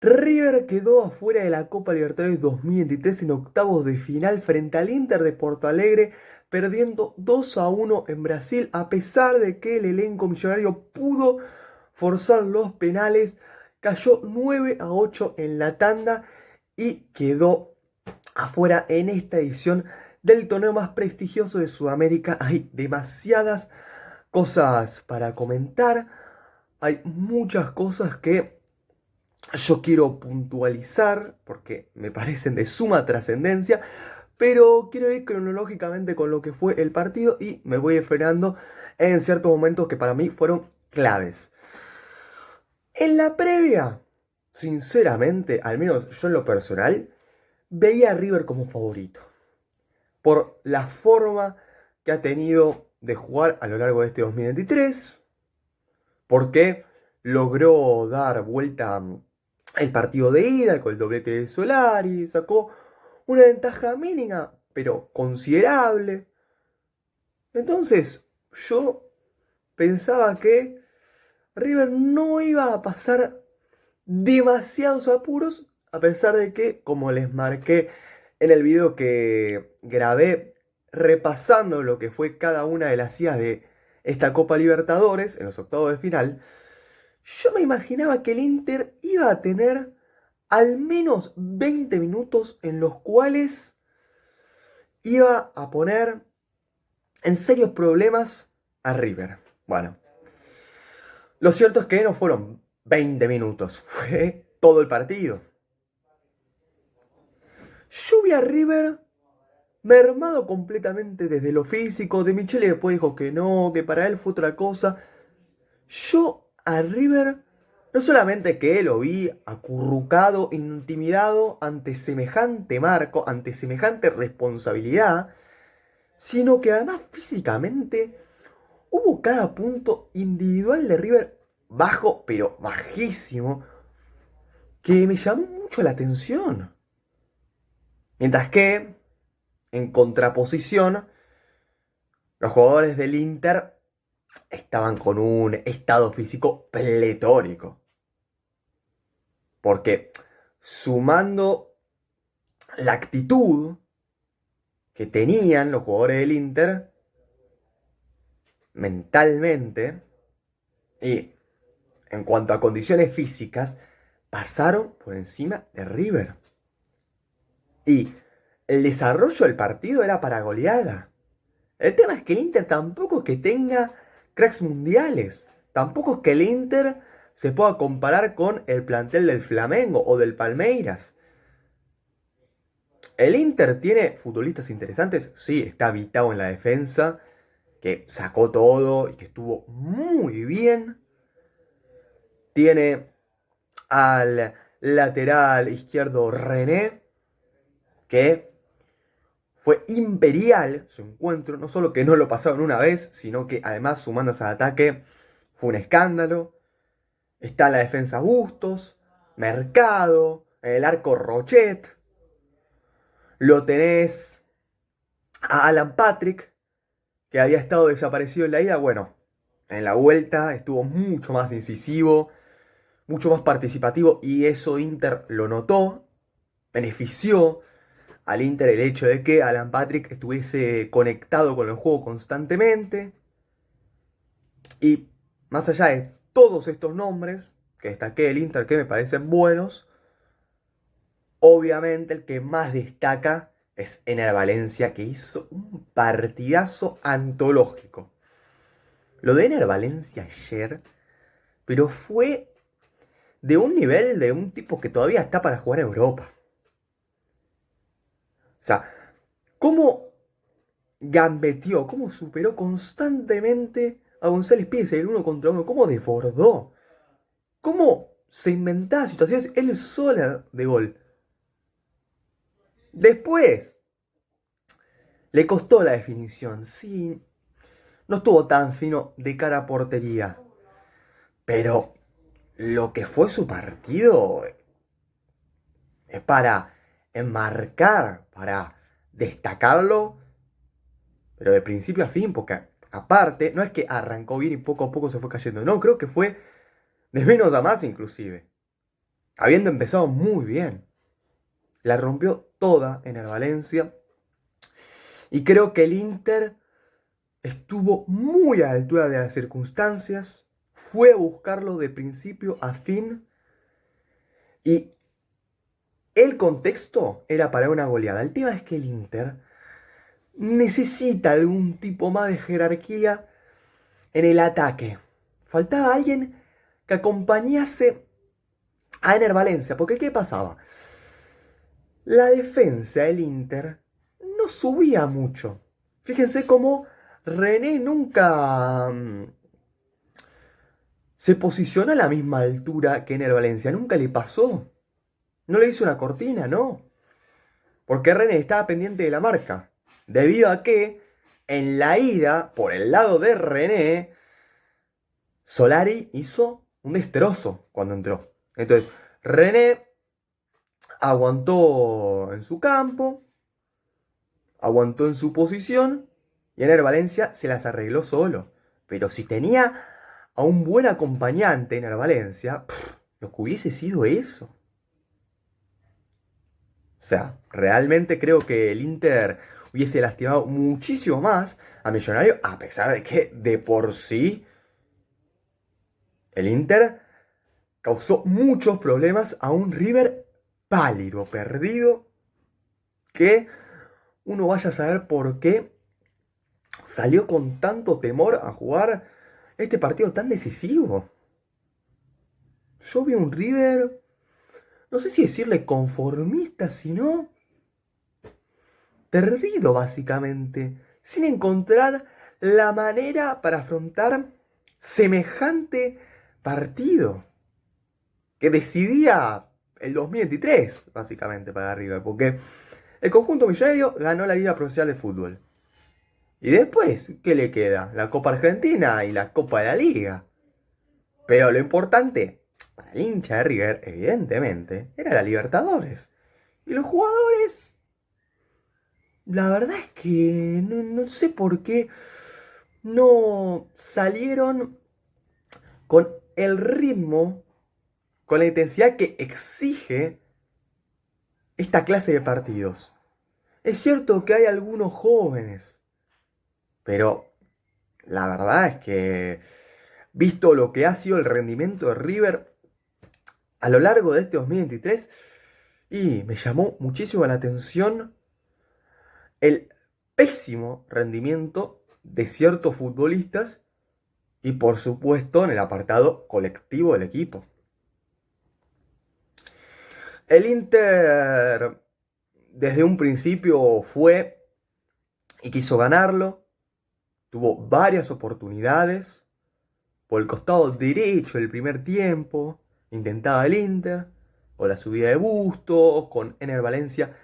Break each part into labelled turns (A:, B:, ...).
A: River quedó afuera de la Copa Libertadores 2023 en octavos de final frente al Inter de Porto Alegre, perdiendo 2-1 en Brasil, a pesar de que el elenco millonario pudo forzar los penales, cayó 9-8 en la tanda y quedó afuera en esta edición del torneo más prestigioso de Sudamérica. Hay demasiadas cosas para comentar, hay muchas cosas que yo quiero puntualizar porque me parecen de suma trascendencia, pero quiero ir cronológicamente con lo que fue el partido y me voy frenando en ciertos momentos que para mí fueron claves. En la previa, sinceramente, al menos yo en lo personal, veía a River como favorito por la forma que ha tenido de jugar a lo largo de este 2023, porque logró dar vuelta el partido de ida con el doblete de Solari, sacó una ventaja mínima, pero considerable. Entonces, yo pensaba que River no iba a pasar demasiados apuros, a pesar de que, como les marqué en el video que grabé repasando lo que fue cada una de las idas de esta Copa Libertadores en los octavos de final, yo me imaginaba que el Inter iba a tener al menos 20 minutos en los cuales iba a poner en serios problemas a River. Bueno, lo cierto es que no fueron 20 minutos, fue todo el partido. Yo vi a River mermado completamente desde lo físico. De Michele después dijo que no, que para él fue otra cosa. Yo a River, no solamente que lo vi acurrucado, intimidado ante semejante marco, ante semejante responsabilidad, sino que además físicamente hubo cada punto individual de River bajo, pero bajísimo, que me llamó mucho la atención. Mientras que, en contraposición, los jugadores del Inter estaban con un estado físico pletórico. Porque sumando la actitud que tenían los jugadores del Inter mentalmente y en cuanto a condiciones físicas, pasaron por encima de River. Y el desarrollo del partido era para goleada. El tema es que el Inter tampoco es que tenga cracks mundiales. Tampoco es que el Inter se pueda comparar con el plantel del Flamengo o del Palmeiras. El Inter tiene futbolistas interesantes, sí, está habitado en la defensa, que sacó todo y que estuvo muy bien. Tiene al lateral izquierdo René, que fue imperial su encuentro, no solo que no lo pasaron una vez, sino que además sumándose al ataque fue un escándalo. Está en la defensa Bustos, Mercado, en el arco Rochet. Lo tenés a Alan Patrick, que había estado desaparecido en la ida. Bueno, en la vuelta estuvo mucho más incisivo, mucho más participativo y eso Inter lo notó, benefició al Inter el hecho de que Alan Patrick estuviese conectado con el juego constantemente. Y más allá de todos estos nombres que destaqué del Inter que me parecen buenos, obviamente el que más destaca es Ener Valencia, que hizo un partidazo antológico. Lo de Ener Valencia ayer, pero fue de un nivel de un tipo que todavía está para jugar en Europa. O sea, cómo gambeteó, cómo superó constantemente a González Pires el uno contra uno, cómo desbordó, cómo se inventaba situaciones él sola de gol. Después, le costó la definición, sí, no estuvo tan fino de cara a portería, pero lo que fue su partido es para enmarcar, para destacarlo, pero de principio a fin, porque aparte, no es que arrancó bien y poco a poco se fue cayendo, no, creo que fue de menos a más inclusive. habiendo empezado muy bien. La rompió toda en el Valencia. Y creo que el Inter estuvo muy a la altura de las circunstancias. Fue a buscarlo de principio a fin. Y el contexto era para una goleada. El tema es que el Inter necesita algún tipo más de jerarquía en el ataque. Faltaba alguien que acompañase a Ener Valencia. Porque ¿qué pasaba? La defensa del Inter no subía mucho. Fíjense cómo René nunca se posicionó a la misma altura que Ener Valencia. Nunca le pasó. No le hizo una cortina, no. Porque René estaba pendiente de la marca. Debido a que en la ida, por el lado de René, Solari hizo un destrozo cuando entró. Entonces, René aguantó en su campo, aguantó en su posición y Ener Valencia se las arregló solo. Pero si tenía a un buen acompañante Ener Valencia, lo que hubiese sido eso. O sea, realmente creo que el Inter hubiese lastimado muchísimo más a Millonario, a pesar de que de por sí el Inter causó muchos problemas a un River pálido, perdido, que uno vaya a saber por qué salió con tanto temor a jugar este partido tan decisivo. Yo vi un River, no sé si decirle conformista, sino perdido básicamente, sin encontrar la manera para afrontar semejante partido que decidía el 2023, básicamente, para River, porque el conjunto millonario ganó la Liga Profesional de Fútbol. Y después, ¿qué le queda? La Copa Argentina y la Copa de la Liga. Pero lo importante, para el hincha de River, evidentemente, era la Libertadores. Y los jugadores, la verdad es que no sé por qué no salieron con el ritmo, con la intensidad que exige esta clase de partidos. Es cierto que hay algunos jóvenes, pero la verdad es que, visto lo que ha sido el rendimiento de River a lo largo de este 2023, y me llamó muchísimo la atención el pésimo rendimiento de ciertos futbolistas y por supuesto en el apartado colectivo del equipo. El Inter desde un principio fue y quiso ganarlo, tuvo varias oportunidades, por el costado derecho del primer tiempo, intentaba el Inter, o la subida de Bustos, con Ener Valencia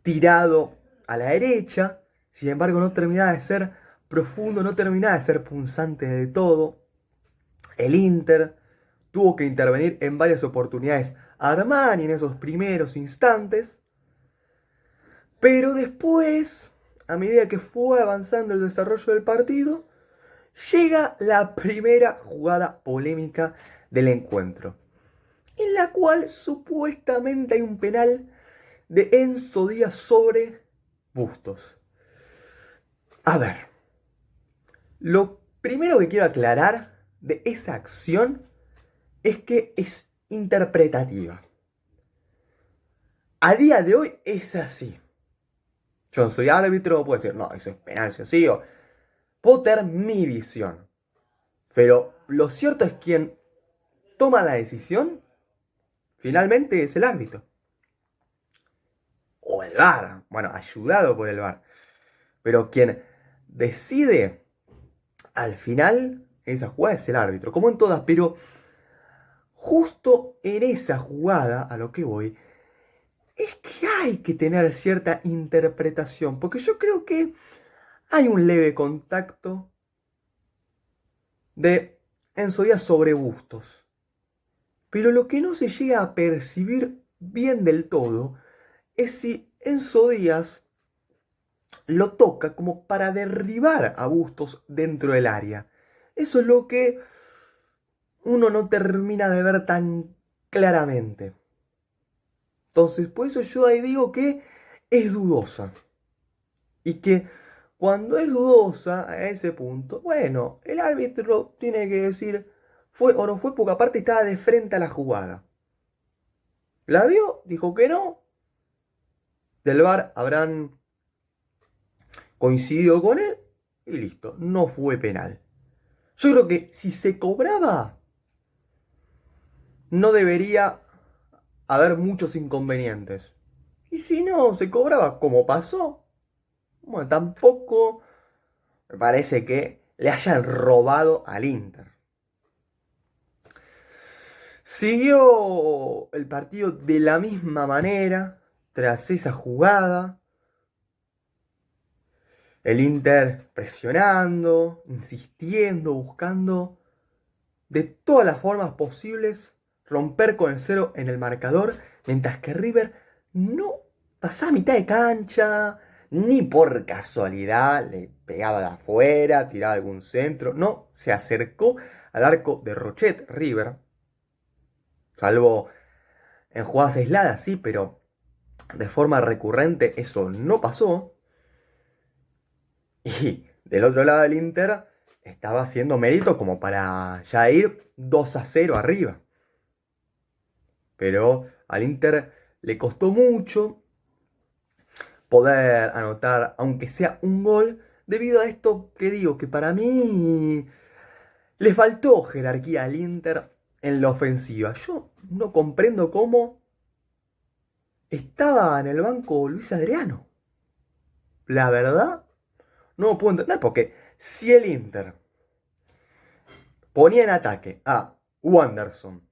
A: tirado a la derecha, sin embargo no terminaba de ser profundo, no terminaba de ser punzante de todo. El Inter tuvo que intervenir en varias oportunidades Armani en esos primeros instantes, pero después, a medida que fue avanzando el desarrollo del partido, llega la primera jugada polémica del encuentro, en la cual supuestamente hay un penal de Enzo Díaz sobre Bustos. A ver, lo primero que quiero aclarar de esa acción es que es interpretativa. A día de hoy es así. Yo no soy árbitro, puedo decir, no, eso es penal, sí, o puedo tener mi visión. Pero lo cierto es quien toma la decisión, finalmente es el árbitro. O el VAR, bueno, ayudado por el VAR. Pero quien decide al final esa jugada es el árbitro, como en todas, pero justo en esa jugada, a lo que voy, es que hay que tener cierta interpretación, porque yo creo que hay un leve contacto de Enzo Díaz sobre Bustos. Pero lo que no se llega a percibir bien del todo es si Enzo Díaz lo toca como para derribar a Bustos dentro del área. Eso es lo que uno no termina de ver tan claramente. Entonces, por eso yo ahí digo que es dudosa. Y que cuando es dudosa a ese punto, bueno, el árbitro tiene que decir fue o no fue porque aparte estaba de frente a la jugada. ¿La vio? Dijo que no. Del VAR habrán coincidido con él y listo, no fue penal. Yo creo que si se cobraba, no debería haber muchos inconvenientes. Y si no se cobraba como pasó, bueno, tampoco me parece que le hayan robado al Inter. Siguió el partido de la misma manera tras esa jugada. El Inter presionando, insistiendo, buscando de todas las formas posibles romper con el cero en el marcador, mientras que River no pasaba a mitad de cancha, ni por casualidad le pegaba de afuera, tiraba algún centro, no, se acercó al arco de Rochet River, salvo en jugadas aisladas, sí, pero de forma recurrente eso no pasó. Y del otro lado del Inter estaba haciendo mérito como para ya ir 2-0 arriba. Pero al Inter le costó mucho poder anotar, aunque sea un gol, debido a esto que digo, que para mí le faltó jerarquía al Inter en la ofensiva. Yo no comprendo cómo estaba en el banco Luis Adriano. La verdad, no lo puedo entender porque si el Inter ponía en ataque a Wanderson,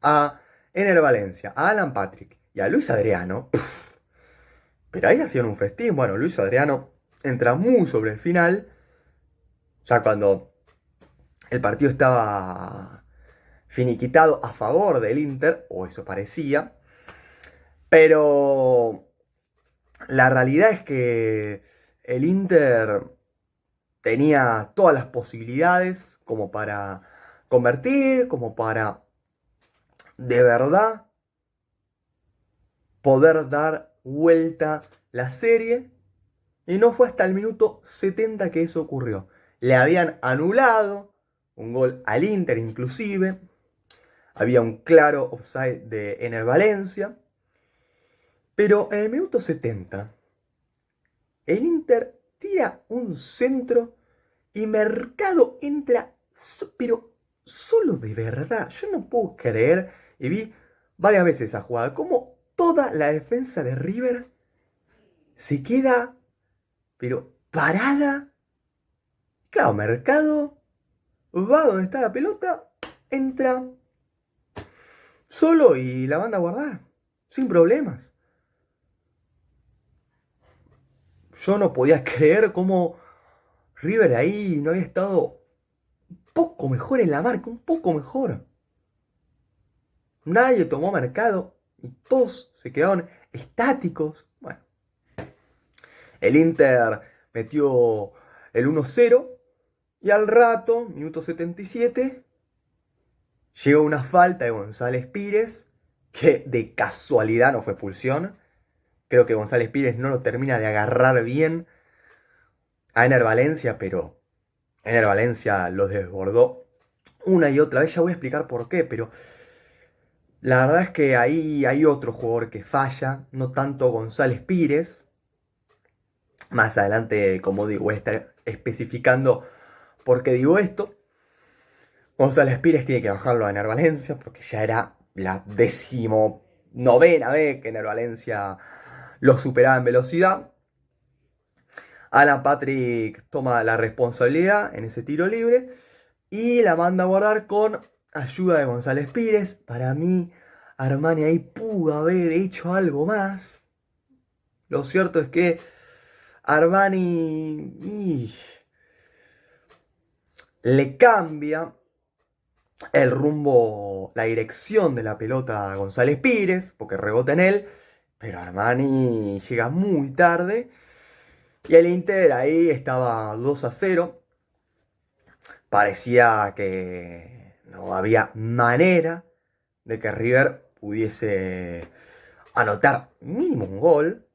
A: a Ener Valencia, a Alan Patrick y a Luis Adriano, pero ahí hacían un festín. Bueno, Luis Adriano entra muy sobre el final, ya cuando el partido estaba finiquitado a favor del Inter, o eso parecía, pero la realidad es que el Inter tenía todas las posibilidades como para convertir, como para de verdad poder dar vuelta la serie. Y no fue hasta el minuto 70 que eso ocurrió. Le habían anulado un gol al Inter inclusive. Había un claro offside de Ener Valencia. Pero en el minuto 70, el Inter tira un centro y Mercado entra, pero solo de verdad. Yo no puedo creer, y vi varias veces esa jugada, como toda la defensa de River se queda, pero parada. Claro, Mercado va donde está la pelota, entra solo y la manda a guardar, sin problemas. Yo no podía creer cómo River ahí no había estado un poco mejor en la marca, un poco mejor. Nadie tomó Mercado y todos se quedaron estáticos. Bueno, el Inter metió el 1-0 y al rato, minuto 77, llegó una falta de González Pires, que de casualidad no fue expulsión. Creo que González Pires no lo termina de agarrar bien a Ener Valencia, pero Ener Valencia lo desbordó una y otra vez. Ya voy a explicar por qué, pero la verdad es que ahí hay otro jugador que falla, no tanto González Pires. Más adelante, como digo, voy a estar especificando por qué digo esto. González Pires tiene que bajarlo a Ener Valencia porque ya era la 19ª vez que Ener Valencia lo superaba en velocidad. Alan Patrick toma la responsabilidad en ese tiro libre y la manda a guardar con ayuda de González Pires. Para mí, Armani ahí pudo haber hecho algo más. Lo cierto es que Armani le cambia el rumbo, la dirección de la pelota a González Pires, porque rebota en él, pero Armani llega muy tarde y el Inter ahí estaba 2-0. Parecía que no había manera de que River pudiese anotar mínimo un gol,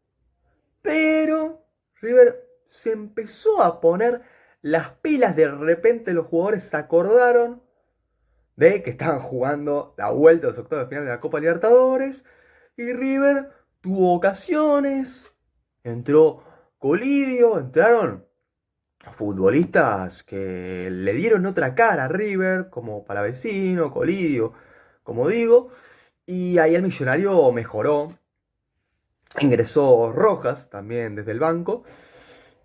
A: pero River se empezó a poner las pilas. De repente los jugadores se acordaron de que estaban jugando la vuelta de los octavos de final de la Copa Libertadores y River tuvo ocasiones, entró Colidio, entraron futbolistas que le dieron otra cara a River, como Palavecino, Colidio, como digo, y ahí el Millonario mejoró. Ingresó Rojas también desde el banco,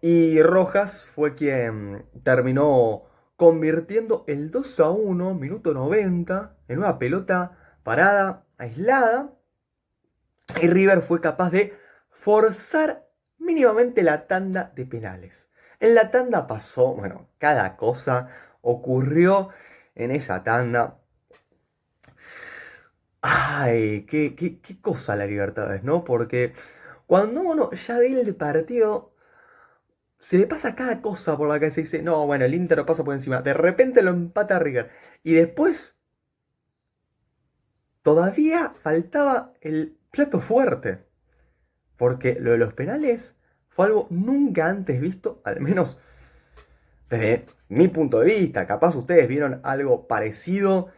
A: y Rojas fue quien terminó convirtiendo el 2-1, minuto 90, en una pelota parada, aislada, y River fue capaz de forzar mínimamente la tanda de penales. En la tanda pasó, bueno, cada cosa ocurrió en esa tanda. Ay, qué cosa la Libertadores, ¿no? Porque cuando uno ya ve el partido, se le pasa cada cosa por la que se dice, no, bueno, el Inter lo pasa por encima. De repente lo empata River. Y después todavía faltaba el plato fuerte. Porque lo de los penales fue algo nunca antes visto, al menos desde mi punto de vista. Capaz ustedes vieron algo parecido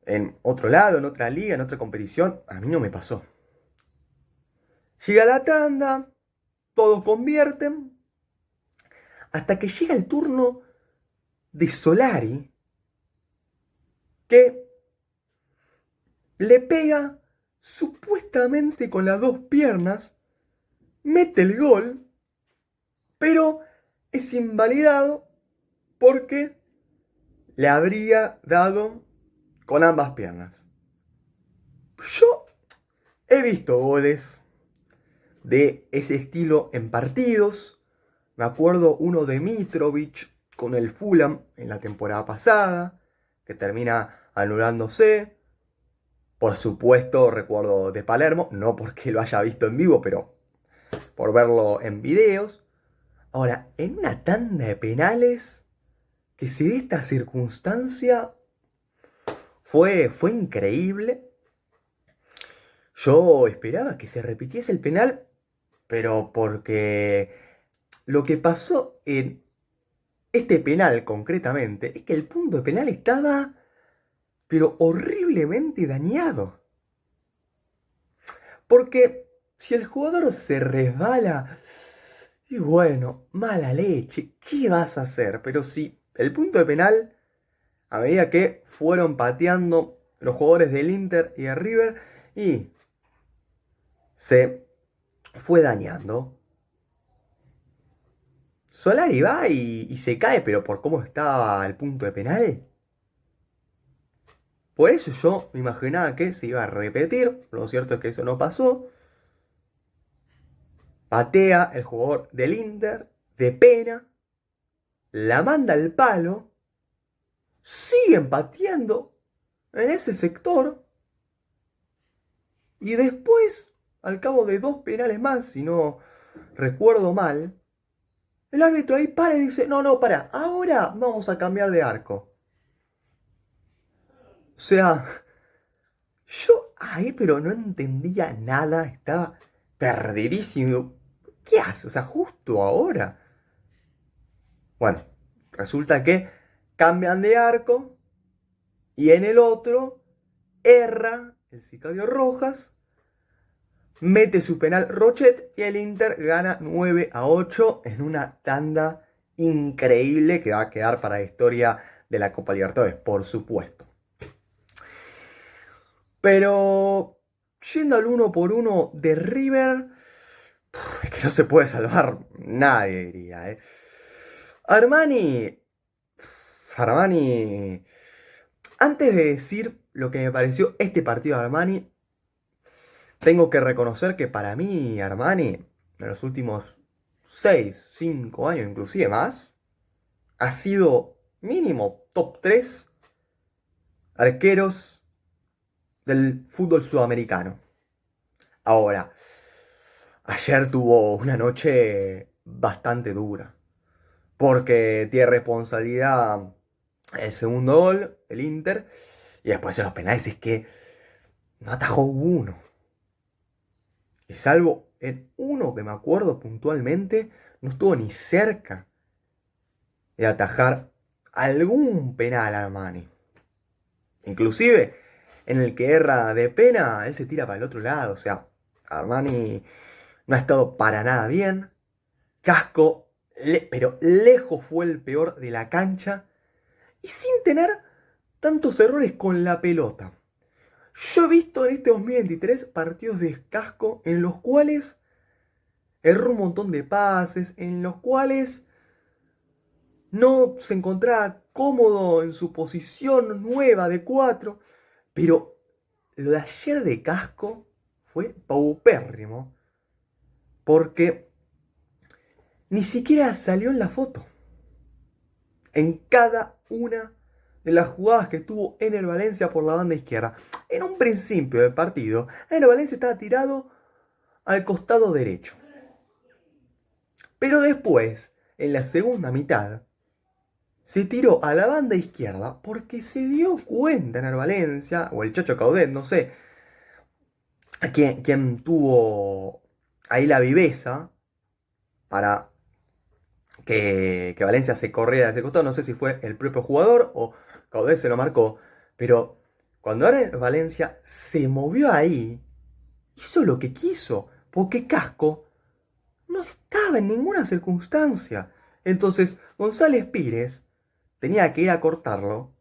A: en otro lado, en otra liga, en otra competición. A mí no me pasó. Llega la tanda, todos convierten, hasta que llega el turno de Solari, que le pega supuestamente con las dos piernas, mete el gol, pero es invalidado porque le habría dado con ambas piernas. Yo he visto goles de ese estilo en partidos. Me acuerdo uno de Mitrovic con el Fulham en la temporada pasada, que termina anulándose. Por supuesto, recuerdo de Palermo, no porque lo haya visto en vivo, pero por verlo en videos. Ahora, en una tanda de penales, que se dé esta circunstancia, fue increíble. Yo esperaba que se repitiese el penal, pero porque lo que pasó en este penal concretamente es que el punto de penal estaba, pero horriblemente dañado. Porque si el jugador se resbala, y bueno, mala leche, ¿qué vas a hacer? Pero si el punto de penal, a medida que fueron pateando los jugadores del Inter y de River, y se fue dañando, Solari va y se cae, pero por cómo estaba el punto de penal. Por eso yo me imaginaba que se iba a repetir. Lo cierto es que eso no pasó. Patea el jugador del Inter de pena, la manda al palo, siguen pateando en ese sector y después, al cabo de 2 penales más, si no recuerdo mal, el árbitro ahí para y dice, no, para, ahora vamos a cambiar de arco. O sea, yo ahí pero no entendía nada, estaba perdidísimo. ¿Qué hace? O sea, justo ahora. Bueno, resulta que cambian de arco y en el otro erra el sicario Rojas, mete su penal Rochet y el Inter gana 9-8 en una tanda increíble que va a quedar para la historia de la Copa Libertadores, por supuesto. Pero yendo al 1-por-1 de River, es que no se puede salvar nadie, diría. Armani, antes de decir lo que me pareció este partido de Armani, tengo que reconocer que para mí Armani, en los últimos 6, 5 años, inclusive más, ha sido mínimo top 3 arqueros del fútbol sudamericano. Ahora, ayer tuvo una noche bastante dura, porque tiene responsabilidad el segundo gol, el Inter, y después en los penales es que no atajó uno. Y salvo en uno que me acuerdo puntualmente, no estuvo ni cerca de atajar algún penal a Armani. Inclusive, en el que erra de pena, él se tira para el otro lado. O sea, Armani no ha estado para nada bien. Casco, pero lejos fue el peor de la cancha. Y sin tener tantos errores con la pelota. Yo he visto en este 2023 partidos de Casco en los cuales erró un montón de pases, en los cuales no se encontraba cómodo en su posición nueva de 4, pero lo de ayer de Casco fue paupérrimo, porque ni siquiera salió en la foto. En cada una de las jugadas que tuvo Ener Valencia por la banda izquierda. En un principio del partido, Ener Valencia estaba tirado al costado derecho. Pero después, en la segunda mitad, se tiró a la banda izquierda porque se dio cuenta Ener Valencia, o el Chacho Caudet, no sé, quien tuvo ahí la viveza para que Valencia se corriera a ese costado. No sé si fue el propio jugador o Caudet se lo marcó. Pero cuando ahora Valencia se movió ahí, hizo lo que quiso. Porque Casco no estaba en ninguna circunstancia. Entonces González Pires tenía que ir a cortarlo.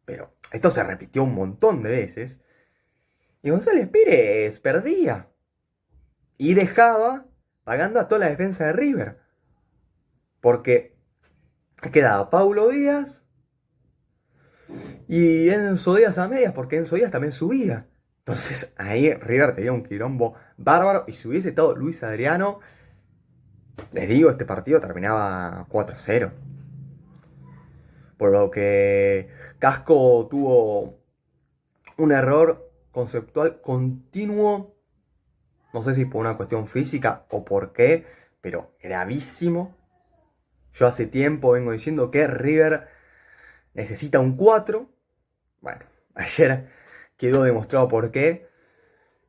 A: Pero esto se repitió un montón de veces. Y González Pires perdía. Y dejaba pagando a toda la defensa de River. Porque quedaba Paulo Díaz y Enzo Díaz a medias, porque Enzo Díaz también subía. Entonces ahí River tenía un quilombo bárbaro. Y si hubiese estado Luis Adriano, les digo, este partido terminaba 4-0. Por lo que Casco tuvo un error conceptual continuo. No sé si por una cuestión física o por qué, pero gravísimo. Yo hace tiempo vengo diciendo que River necesita un 4. Bueno, ayer quedó demostrado por qué.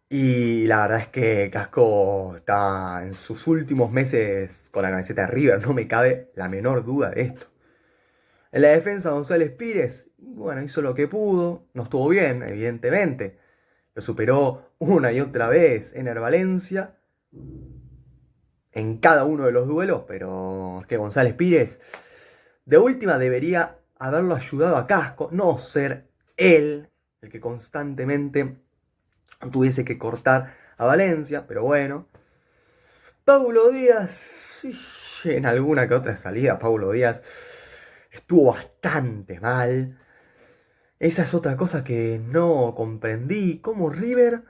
A: Y la verdad es que Casco está en sus últimos meses con la camiseta de River. No me cabe la menor duda de esto. En la defensa, González Pires, bueno, hizo lo que pudo. No estuvo bien, evidentemente. Lo superó una y otra vez Ener Valencia en cada uno de los duelos. Pero es que González Pires, de última, debería haberlo ayudado a Casco. No ser él el que constantemente tuviese que cortar a Valencia, pero bueno. Paulo Díaz, en alguna que otra salida, Paulo Díaz estuvo bastante mal. Esa es otra cosa que no comprendí, cómo River,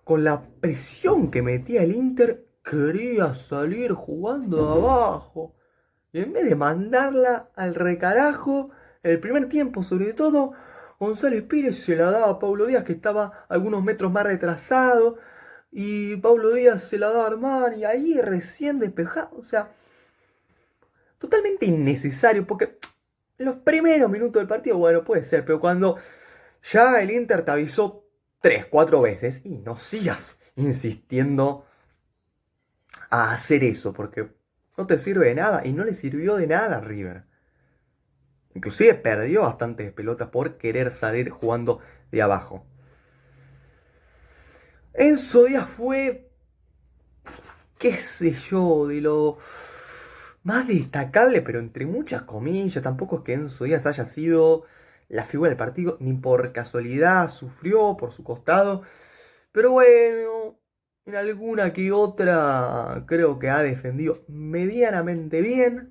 A: con la presión que metía el Inter, quería salir jugando de abajo. Y en vez de mandarla al recarajo, el primer tiempo sobre todo, González Pires se la daba a Paulo Díaz, que estaba algunos metros más retrasado. Y Paulo Díaz se la daba a Armani, ahí recién despejado. O sea, totalmente innecesario, porque los primeros minutos del partido, bueno, puede ser, pero cuando ya el Inter te avisó 3, 4 veces, y no sigas insistiendo a hacer eso, porque no te sirve de nada, y no le sirvió de nada a River. Inclusive perdió bastantes pelotas por querer salir jugando de abajo. Enzo Díaz fue, qué sé yo, de lo más destacable, pero entre muchas comillas. Tampoco es que Enzo Díaz haya sido la figura del partido, ni por casualidad sufrió por su costado. Pero bueno, en alguna que otra creo que ha defendido medianamente bien.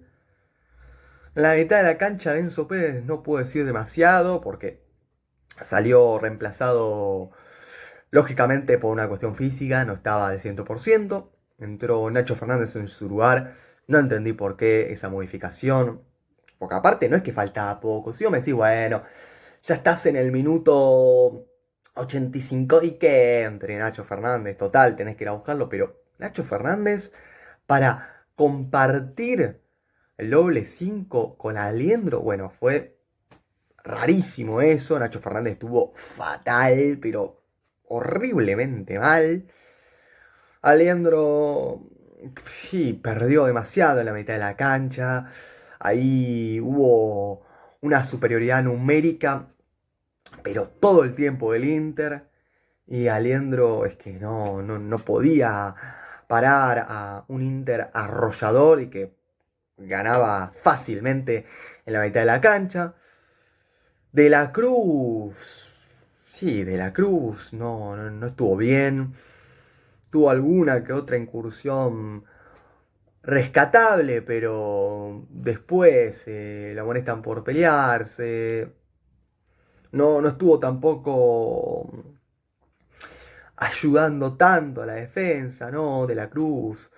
A: La mitad de la cancha de Enzo Pérez no puedo decir demasiado porque salió reemplazado lógicamente por una cuestión física, no estaba al 100%. Entró Nacho Fernández en su lugar. No entendí por qué esa modificación. Porque aparte no es que faltaba poco. Si vos me decís, bueno, ya estás en el minuto 85 y que entre Nacho Fernández. Total, tenés que ir a buscarlo. Pero Nacho Fernández para compartir el doble 5 con Aliendro, bueno, fue rarísimo eso. Nacho Fernández estuvo fatal, pero horriblemente mal. Alejandro, sí, perdió demasiado en la mitad de la cancha. Ahí hubo una superioridad numérica, pero todo el tiempo del Inter. Y Aliendro es que no podía parar a un Inter arrollador y que ganaba fácilmente en la mitad de la cancha. De la Cruz, sí, De la Cruz no estuvo bien. Tuvo alguna que otra incursión rescatable, pero después la molestan por pelearse. No estuvo tampoco ayudando tanto a la defensa, ¿no? De la Cruz.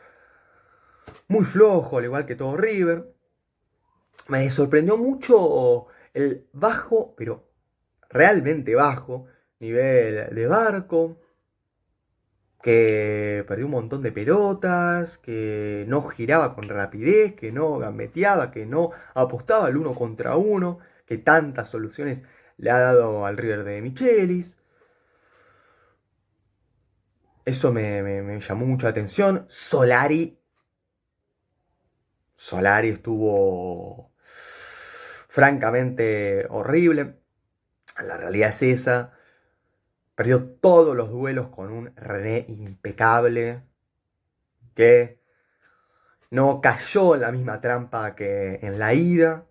A: Muy flojo, al igual que todo River. Me sorprendió mucho el bajo, pero realmente bajo, nivel de Barco, que perdió un montón de pelotas, que no giraba con rapidez, que no gambeteaba, que no apostaba al uno contra uno, que tantas soluciones le ha dado al River de Michelis. Eso me llamó mucho la atención. Solari estuvo francamente horrible. La realidad es esa. Perdió todos los duelos con un René impecable que no cayó en la misma trampa que en la ida.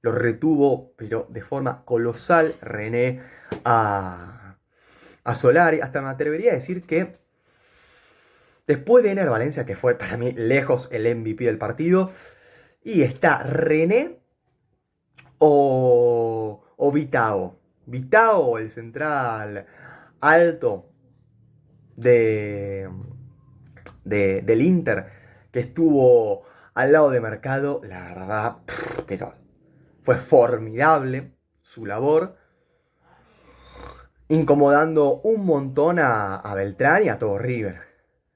A: Lo retuvo, pero de forma colosal, René a Solari. Hasta me atrevería a decir que después de Ener Valencia, que fue para mí lejos el MVP del partido, y está René o Vitao. Vitao, el central alto de, del Inter, que estuvo al lado de Mercado, la verdad, pero fue formidable su labor, incomodando un montón a Beltrán y a todo River.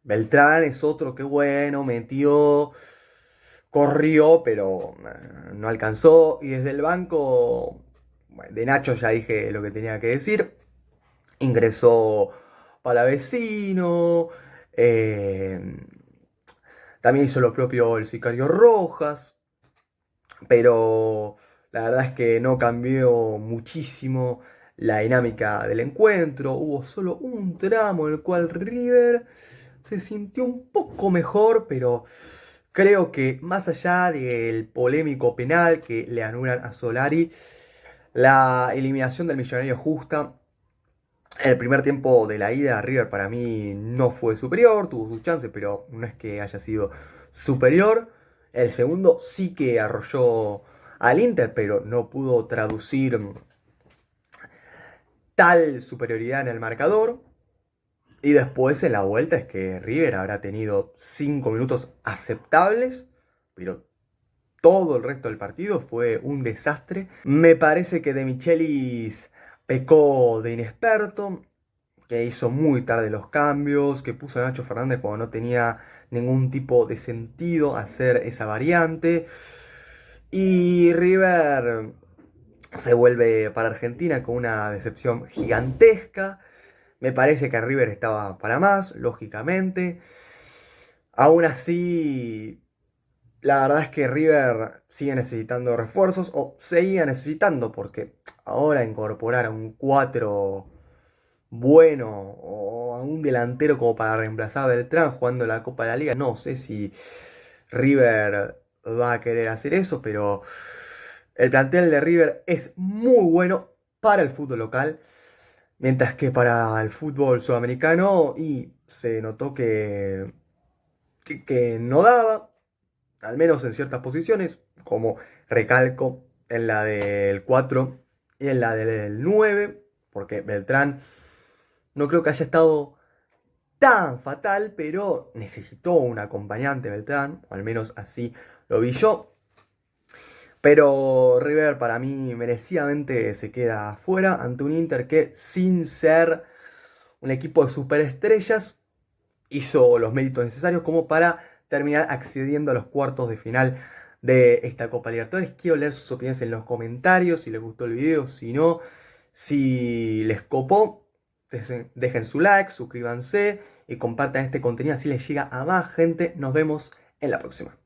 A: Beltrán es otro que bueno, metió, corrió, pero no alcanzó. Y desde el banco, bueno, de Nacho ya dije lo que tenía que decir. Ingresó Palavecino. Eh, también hizo lo propio el Sicario Rojas. Pero la verdad es que no cambió muchísimo la dinámica del encuentro. Hubo solo un tramo en el cual River se sintió un poco mejor, pero creo que más allá del polémico penal que le anulan a Solari, la eliminación del Millonario es justa. El primer tiempo de la ida, River para mí no fue superior, tuvo sus chances, pero no es que haya sido superior. El segundo sí que arrolló al Inter, pero no pudo traducir tal superioridad en el marcador. Y después en la vuelta es que River habrá tenido 5 minutos aceptables, pero todo el resto del partido fue un desastre. Me parece que De Michelis pecó de inexperto, que hizo muy tarde los cambios, que puso a Nacho Fernández cuando no tenía ningún tipo de sentido hacer esa variante. Y River se vuelve para Argentina con una decepción gigantesca. Me parece que River estaba para más, lógicamente. Aún así, la verdad es que River sigue necesitando refuerzos, o seguía necesitando, porque ahora incorporar a un 4 bueno o a un delantero como para reemplazar a Beltrán jugando la Copa de la Liga, no sé si River va a querer hacer eso, pero el plantel de River es muy bueno para el fútbol local. Mientras que para el fútbol sudamericano y se notó que no daba, al menos en ciertas posiciones, como recalco en la del 4 y en la del 9, porque Beltrán no creo que haya estado tan fatal, pero necesitó un acompañante Beltrán, o al menos así lo vi yo. Pero River para mí merecidamente se queda fuera ante un Inter que sin ser un equipo de superestrellas hizo los méritos necesarios como para terminar accediendo a los cuartos de final de esta Copa Libertadores. Quiero leer sus opiniones en los comentarios, si les gustó el video, si no, si les copó. Dejen su like, suscríbanse y compartan este contenido así les llega a más gente. Nos vemos en la próxima.